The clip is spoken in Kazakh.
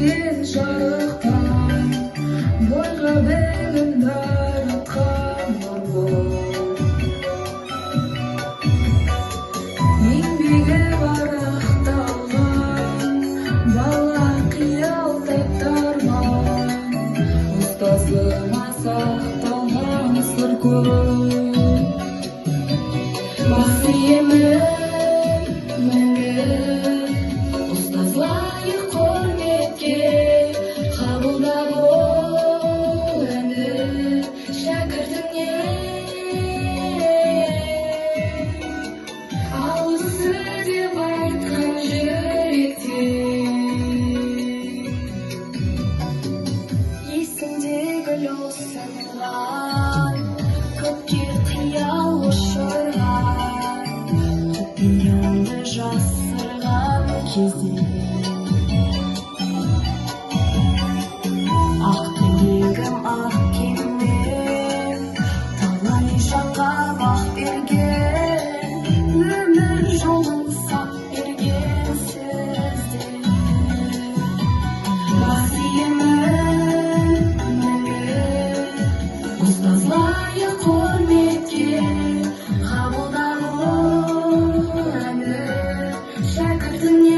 берген жарықтан бойға білім дарытқан нұр бол. Еңбегі барақталған бала қиялдап ұстазыма сақталған сыр көп. Басы емін ұстаз лайық құрметке қабылдап ол әні шәкіртіңнен. Алысы деп айтқан жүректен есімде гүл осынған көпке қиял ұшырған құпиямды жасырған кезде ақ тілегім ақ кемем талай жанға бақ берген өмір жолын сап берген сіздер. Бас иемін ұстаз лайық құрметке қабылдап ол әні шәкіртіңнен.